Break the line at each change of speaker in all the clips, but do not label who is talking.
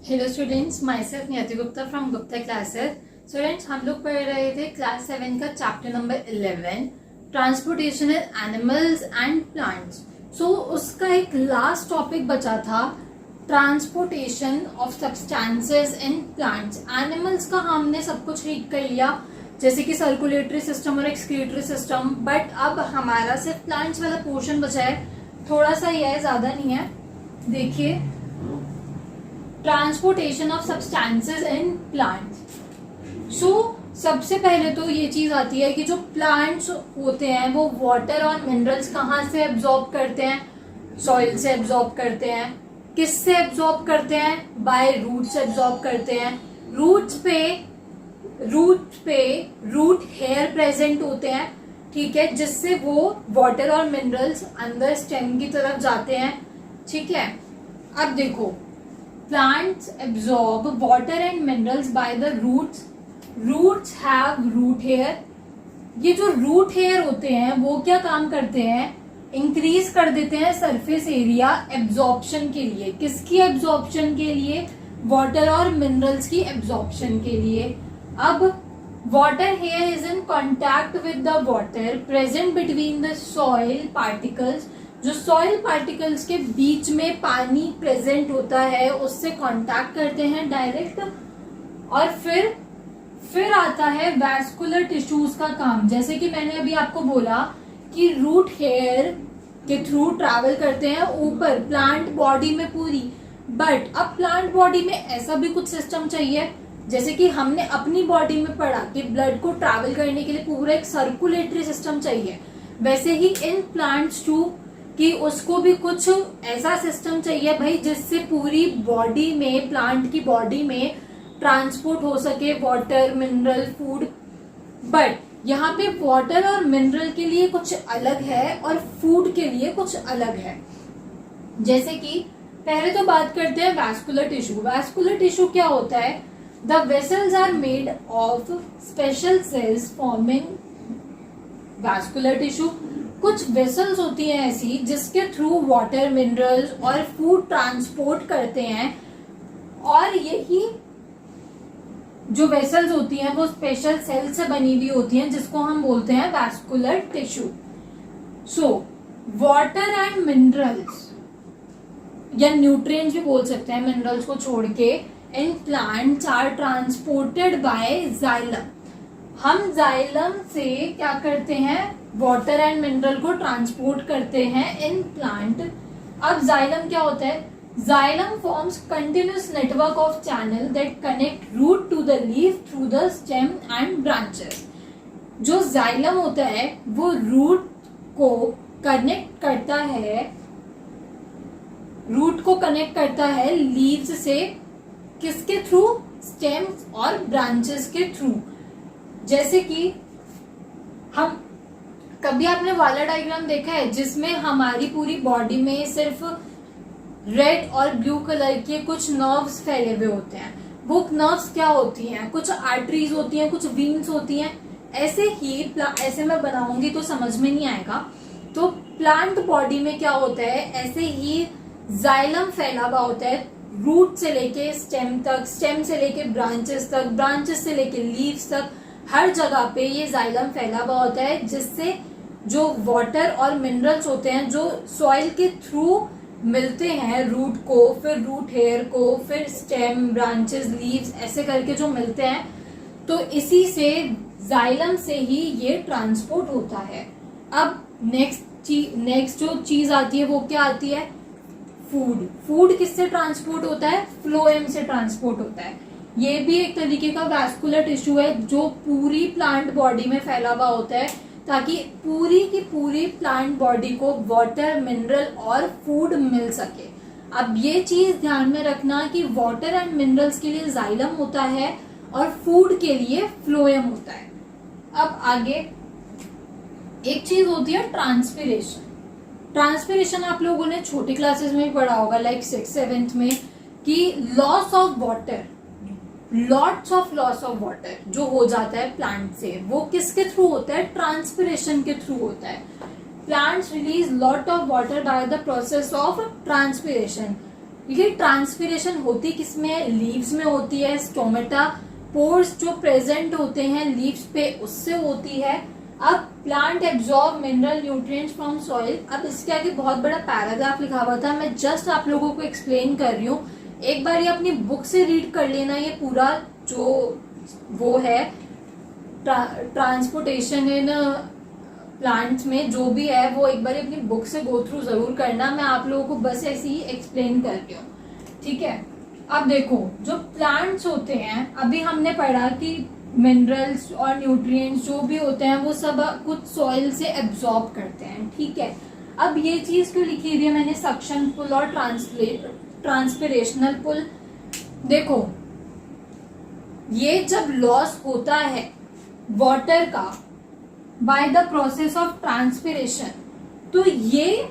Hello students, myself Niyati Gupta from Gupta classes. Students, हम लोग पढ़ रहे थे क्लास 7 का chapter number 11 transportation animals and plants. So उसका एक लास्ट टॉपिक बचा था transportation of substances in plants. Animals का हमने सब कुछ रीड कर लिया, जैसे कि सर्कुलेटरी सिस्टम और एक्सक्रीटरी सिस्टम, बट अब हमारा सिर्फ प्लांट्स वाला पोर्शन बचा है। थोड़ा सा ही है, ज्यादा नहीं है। देखिए, transportation of substances in plants. So सबसे पहले तो ये चीज आती है कि जो प्लांट्स होते हैं वो वाटर और मिनरल्स कहाँ से एब्जॉर्ब करते हैं? सॉइल से एब्जॉर्ब करते हैं। किससे एब्जॉर्ब करते हैं? बाय रूट से एब्जॉर्ब करते हैं। रूट हेयर प्रेजेंट होते हैं, ठीक है, जिससे वो वाटर और मिनरल्स अंदर स्टेम की तरफ जाते हैं, ठीक है। अब देखो, plants absorb water and minerals by the roots. Roots have root hair. ये जो रूट हेयर होते हैं वो क्या काम करते हैं? इंक्रीज कर देते हैं सरफेस एरिया एब्जॉर्प्शन के लिए। किसकी एब्जॉर्प्शन के लिए? वाटर और मिनरल्स की एब्जॉर्प्शन के लिए। अब water here is in contact with the water present between the soil particles. जो सॉइल पार्टिकल्स के बीच में पानी प्रेजेंट होता है उससे कांटेक्ट करते हैं डायरेक्ट, और फिर आता है वैस्कुलर टिश्यूज का काम। जैसे कि मैंने अभी आपको बोला कि रूट हेयर के थ्रू ट्रैवल करते हैं ऊपर प्लांट बॉडी में पूरी, बट अब प्लांट बॉडी में ऐसा भी कुछ सिस्टम चाहिए, जैसे कि हमने अपनी बॉडी में पढ़ा कि ब्लड को ट्रैवल करने के लिए पूरा एक सर्कुलेटरी सिस्टम चाहिए, वैसे ही इन प्लांट्स टू कि उसको भी कुछ ऐसा सिस्टम चाहिए भाई, जिससे पूरी बॉडी में, प्लांट की बॉडी में ट्रांसपोर्ट हो सके वाटर, मिनरल, फूड। बट यहाँ पे वाटर और मिनरल के लिए कुछ अलग है और फूड के लिए कुछ अलग है। जैसे कि पहले तो बात करते हैं वैस्कुलर टिश्यू। वैस्कुलर टिश्यू क्या होता है? The vessels are made of special cells forming vascular tissue. कुछ वेसल्स होती हैं ऐसी जिसके थ्रू वाटर, मिनरल्स और फूड ट्रांसपोर्ट करते हैं, और यही जो वेसल्स होती हैं वो स्पेशल सेल से बनी हुई होती हैं, जिसको हम बोलते हैं vascular tissue. So water and minerals या न्यूट्रिएंट्स भी बोल सकते हैं मिनरल्स को छोड़ के, in plants are transported by xylem. हम जाइलम से क्या करते हैं? वाटर एंड मिनरल को ट्रांसपोर्ट करते हैं इन प्लांट। अब जाइलम क्या होता है? Xylem forms continuous network of channel that connect root to the leaf through the stem and branches. जो जाइलम होता है वो रूट को कनेक्ट करता है लीव्स से। किसके थ्रू? स्टेम्स और ब्रांचेस के थ्रू। जैसे कि हम कभी आपने वाला डायग्राम देखा है जिसमें हमारी पूरी बॉडी में सिर्फ रेड और ब्लू कलर के कुछ नर्व्स फैले हुए होते हैं। वो नर्व्स क्या होती हैं? कुछ आर्टरीज होती हैं, कुछ वीन्स होती हैं। ऐसे मैं बनाऊंगी तो समझ में नहीं आएगा। तो प्लांट बॉडी में क्या होता है? ऐसे ही जाइलम फैला हुआ होता है रूट से लेके स्टेम तक, स्टेम से लेके ब्रांचेस तक, ब्रांचेस से लेके लीव्स तक। हर जगह पे ये जाइलम फैला हुआ होता है, जिससे जो वाटर और मिनरल्स होते हैं जो सॉइल के थ्रू मिलते हैं रूट को, फिर रूट हेयर को, फिर स्टेम, ब्रांचेस, लीव्स, ऐसे करके जो मिलते हैं, तो इसी से जाइलम से ही ये ट्रांसपोर्ट होता है। अब नेक्स्ट जो चीज आती है वो क्या आती है? फूड किससे ट्रांसपोर्ट होता है? फ्लोएम से ट्रांसपोर्ट होता है। ये भी एक तरीके का वैस्कुलर टिश्यू है जो पूरी प्लांट बॉडी में फैला हुआ होता है, ताकि पूरी की पूरी प्लांट बॉडी को वाटर, मिनरल और फूड मिल सके। अब ये चीज ध्यान में रखना कि वाटर एंड मिनरल्स के लिए जाइलम होता है और फूड के लिए फ्लोएम होता है। अब आगे एक चीज होती है ट्रांसपिरेशन। ट्रांसपिरेशन आप लोगों ने छोटी क्लासेस में भी पढ़ा होगा, लाइक 6th 7th में, कि loss of water, lots of loss of water जो हो जाता है प्लांट से, वो किसके थ्रू होता है? ट्रांसपिरेशन के थ्रू होता है। Plants release lot of water by the process of transpiration. ये ट्रांसपिरेशन होती किसमें है? लीव्स में होती है। स्टोमेटा पोर्स जो प्रेजेंट होते हैं लीव्स पे उससे होती है। अब plant absorb mineral nutrients from soil. अब इसके आगे बहुत बड़ा पैराग्राफ लिखा हुआ था, मैं जस्ट आप लोगों को एक्सप्लेन कर रही हूँ। एक बार ये अपनी बुक से रीड कर लेना, ये पूरा जो वो है ट्रांसपोर्टेशन इन प्लांट्स में जो भी है वो एक बार अपनी बुक से गो थ्रू जरूर करना। मैं आप लोगों को बस ऐसे ही एक्सप्लेन कर रही हूँ, ठीक है। अब देखो जो प्लांट्स होते हैं, अभी हमने पढ़ा कि मिनरल्स और न्यूट्रिएंट्स जो भी होते हैं वो सब कुछ सॉइल से एब्जॉर्ब करते हैं, ठीक है। अब ये चीज क्यों लिखी हुई है मैंने, सक्शन पुल और ट्रांसपिरेशनल पुल। देखो ये जब लॉस होता है वाटर का by the process of transpiration, तो ये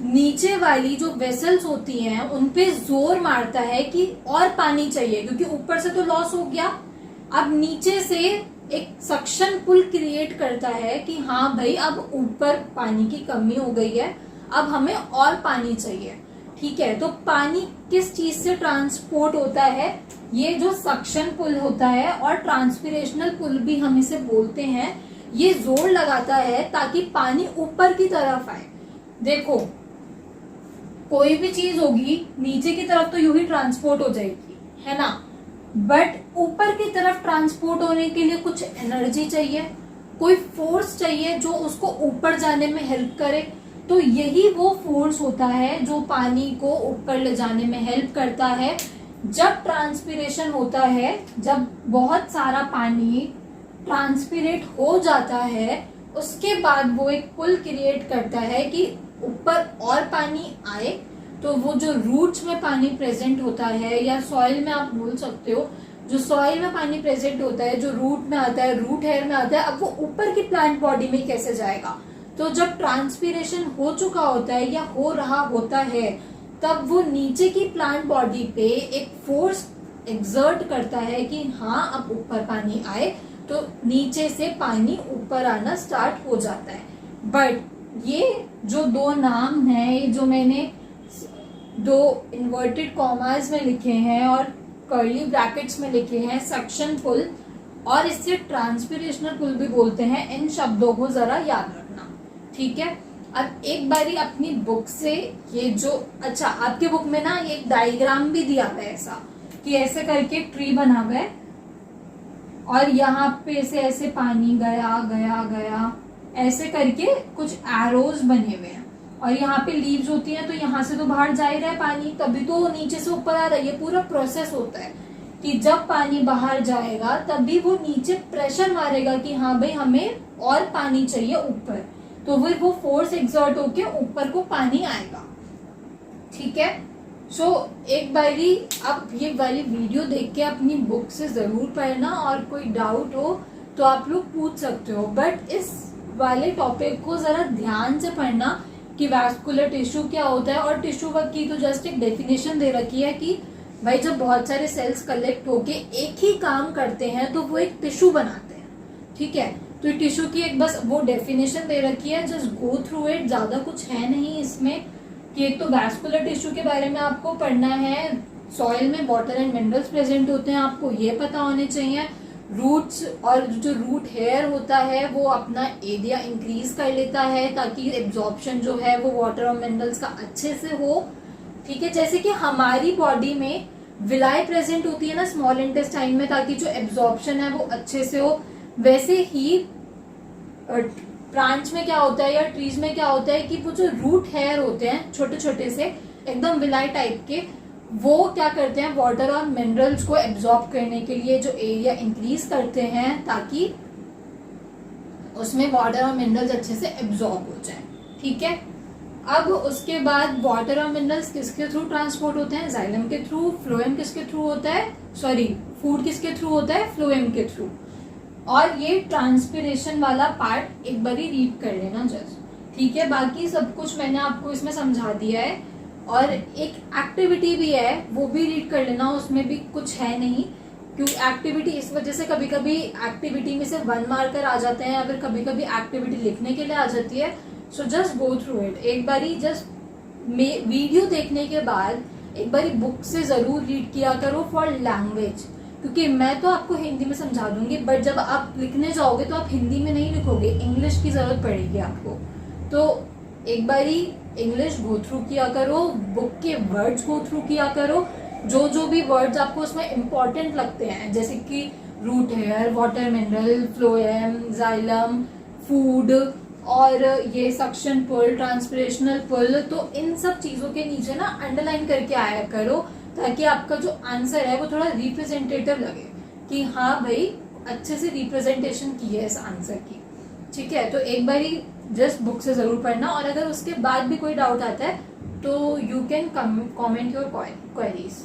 नीचे वाली जो वेसल्स होती हैं उनपे जोर मारता है कि और पानी चाहिए, क्योंकि ऊपर से तो लॉस हो गया। अब नीचे से एक सक्शन पुल क्रिएट करता है कि हाँ भाई अब ऊपर पानी की कमी हो गई है, अब हमें और पानी चाहिए, ठीक है। तो पानी किस चीज से ट्रांसपोर्ट होता है? ये जो सक्शन पुल होता है और ट्रांसपिरेशनल पुल भी हम इसे बोलते हैं, ये जोर लगाता है ताकि पानी ऊपर की तरफ आए। देखो कोई भी चीज होगी नीचे की तरफ तो यूं ही ट्रांसपोर्ट हो जाएगी, है ना, बट ऊपर की तरफ ट्रांसपोर्ट होने के लिए कुछ एनर्जी चाहिए, कोई फोर्स चाहिए जो उसको ऊपर जाने में हेल्प करे। तो यही वो फोर्स होता है जो पानी को ऊपर ले जाने में हेल्प करता है। जब ट्रांसपिरेशन होता है, जब बहुत सारा पानी ट्रांसपिरेट हो जाता है, उसके बाद वो एक पुल क्रिएट करता है कि ऊपर और पानी आए। तो वो जो रूट्स में पानी प्रेजेंट होता है या सॉइल में आप बोल सकते हो, जो सॉइल में पानी प्रेजेंट होता है जो रूट में आता है, रूट हेयर में आता है, अब वो ऊपर की प्लांट बॉडी में कैसे जाएगा? तो जब ट्रांसपिरेशन हो चुका होता है या हो रहा होता है, तब वो नीचे की प्लांट बॉडी पे एक फोर्स एक्सर्ट करता है कि हाँ अब ऊपर पानी आए, तो नीचे से पानी ऊपर आना स्टार्ट हो जाता है। बट ये जो दो नाम हैं, ये जो मैंने दो इन्वर्टेड कॉमास में लिखे हैं और कर्ली ब्रैकेट्स में लिखे हैं, सक्शन पुल और इससे ट्रांसपिरेशनल पुल भी बोलते हैं, इन शब्दों को जरा याद रखना, ठीक है। अब एक बारी अपनी बुक से ये जो, अच्छा आपके बुक में ना ये एक डायग्राम भी दिया हुआ है ऐसा कि ऐसे करके ट्री बना हुआ है और यहाँ पे से ऐसे पानी गया गया गया, ऐसे करके कुछ एरोज बने हुए हैं और यहाँ पे लीव्स होती हैं, तो यहाँ से तो बाहर जा ही रहा है पानी, तभी तो नीचे से ऊपर आ रहा है। ये पूरा प्रोसेस होता है कि जब पानी बाहर जाएगा तभी वो नीचे प्रेशर मारेगा कि हाँ भाई हमें और पानी चाहिए ऊपर, तो वो फोर्स एक्सर्ट होके ऊपर को पानी आएगा, ठीक है। सो एक बारी आप ये वाली वीडियो देख के अपनी बुक से जरूर पढ़ना और कोई डाउट हो तो आप लोग पूछ सकते हो, बट इस वाले टॉपिक को जरा ध्यान से पढ़ना कि वैस्कुलर टिश्यू क्या होता है। और टिश्यू वर्क की तो जस्ट एक डेफिनेशन दे रखी है कि भाई जब बहुत सारे सेल्स कलेक्ट होके एक ही काम करते हैं तो वो एक टिश्यू बनाते हैं, ठीक है। तो टिश्यू की एक बस वो डेफिनेशन दे रखी है, जस्ट गो थ्रू इट, ज्यादा कुछ है नहीं इसमें। कि एक तो वैस्कुलर टिश्यू के बारे में आपको पढ़ना है, सॉइल में वाटर एंड मिनरल्स प्रेजेंट होते हैं, आपको ये पता होने चाहिए। रूट्स और जो रूट हेयर होता है वो अपना एरिया इंक्रीज कर लेता है ताकि एब्जॉर्प्शन जो है वो वाटर और मिनरल्स का अच्छे से हो, ठीक है। जैसे कि हमारी बॉडी में विलाई प्रेजेंट होती है ना स्मॉल इंटेस्टाइन में, ताकि जो एब्जॉर्प्शन है वो अच्छे से हो, वैसे ही प्लांट्स में क्या होता है या ट्रीज में क्या होता है कि वो जो रूट हेयर होते हैं छोटे छोटे से एकदम विलाई टाइप के, वो क्या करते हैं वाटर और मिनरल्स को एब्जॉर्ब करने के लिए जो एरिया इंक्रीज करते हैं ताकि उसमें वाटर और मिनरल्स अच्छे से एब्जॉर्ब हो जाए, ठीक है। अब उसके बाद वाटर और मिनरल्स किसके थ्रू ट्रांसपोर्ट होते हैं? जाइलम के थ्रू। फ्लोएम किसके थ्रू होता है? सॉरी, फूड किसके थ्रू होता है? फ्लोएम के थ्रू। और ये ट्रांसपिरेशन वाला पार्ट एक बारी रीड कर लेना जस्ट, ठीक है। बाकी सब कुछ मैंने आपको इसमें समझा दिया है। और एक एक्टिविटी भी है वो भी रीड कर लेना, उसमें भी कुछ है नहीं, क्योंकि एक्टिविटी इस वजह से कभी कभी एक्टिविटी में से 1 मार्कर आ जाते हैं या फिर कभी कभी एक्टिविटी लिखने के लिए आ जाती है। So just go through it, एक बारी जस्ट वीडियो देखने के बाद एक बार बुक से जरूर रीड किया करो फॉर लैंग्वेज, क्योंकि मैं तो आपको हिंदी में समझा दूंगी, बट जब आप लिखने जाओगे तो आप हिंदी में नहीं लिखोगे, इंग्लिश की जरूरत पड़ेगी आपको। तो एक बारी इंग्लिश गो थ्रू किया करो, बुक के वर्ड्स गो थ्रू किया करो, जो भी वर्ड्स आपको उसमें इंपॉर्टेंट लगते हैं, जैसे कि root hair, water mineral, phloem, xylem, food, और ये सक्शन पुल, ट्रांसपिरेशनल पुल, तो इन सब चीजों के नीचे ना अंडरलाइन करके आया करो, ताकि आपका जो आंसर है वो थोड़ा रिप्रेजेंटेटिव लगे कि हाँ भाई अच्छे से रिप्रेजेंटेशन की है इस आंसर की। ठीक है, तो एक बारी जस्ट बुक से जरूर पढ़ना, और अगर उसके बाद भी कोई डाउट आता है तो you can comment your queries.